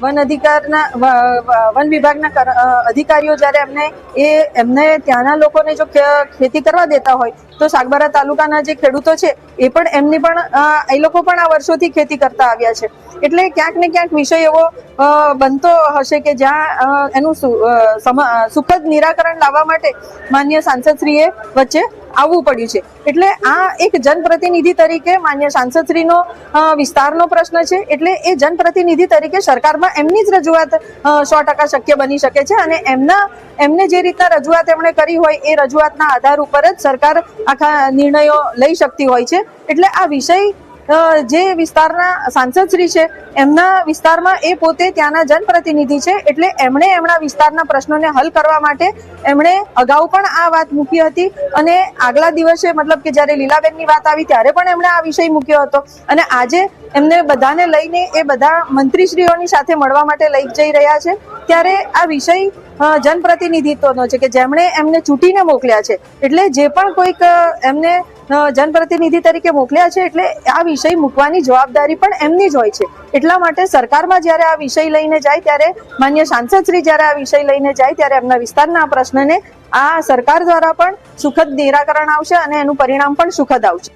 One વિભાગના અધિકારીઓ જ્યારે એમને ત્યાંના લોકોને જો ખેતી કરવા દેતા હોય તો સાગબારા તાલુકાના જે ખેડૂતો છે એ લોકો પણ આ વર્ષોથી ખેતી કરતા આવ્યા છે. એટલે ક્યાંક ને ક્યાંક વિષય એવો બનતો હશે કે જ્યાં એનું સુખદ નિરાકરણ લાવવા માટે માન્ય સાંસદશ્રીએ વચ્ચે આવવું પડ્યું છે. એટલે આ એક જનપ્રતિનિધિ તરીકે માન્ય સાંસદશ્રીનો વિસ્તારનો પ્રશ્ન છે. એટલે એ જનપ્રતિનિધિ તરીકે સરકારમાં એમની જ રજૂઆત 100% શક્ય બની શકે છે અને એમને જે રીતના રજૂઆત એમણે કરી હોય એ રજૂઆતના આધાર ઉપર જ સરકાર આખા નિર્ણયો લઈ શકતી હોય છે. એટલે આ વિષય જે વિસ્તારના સાંસદશ્રી છે એમના વિસ્તારમાં એ પોતે ત્યાંના જનપ્રતિનિધિ છે. એટલે એમના વિસ્તારના પ્રશ્નોને હલ કરવા માટે એમણે અગાઉ પણ આ વાત મૂકી હતી અને આગલા દિવસે મતલબ કે જ્યારે લીલાબેનની વાત આવી ત્યારે પણ એમણે આ વિષય મૂક્યો હતો અને આજે એમને બધાને લઈને એ બધા મંત્રીશ્રીઓની સાથે મળવા માટે લઈ જઈ રહ્યા છે. ત્યારે આ વિષય જનપ્રતિનિધિત્વનો છે કે જેમણે એમને ચૂંટીને મોકલ્યા છે. એટલે જે પણ કોઈક એમને જનપ્રતિનિધિ તરીકે મોકલ્યા છે એટલે આ વિષય મૂકવાની જવાબદારી પણ એમની જ હોય છે. એટલા માટે સરકારમાં જ્યારે આ વિષય લઈને જાય ત્યારે માન્ય સાંસદશ્રી જ્યારે આ વિષય લઈને જાય ત્યારે એમના વિસ્તારના પ્રશ્નને આ સરકાર દ્વારા પણ સુખદ નિરાકરણ આવશે અને એનું પરિણામ પણ સુખદ આવશે.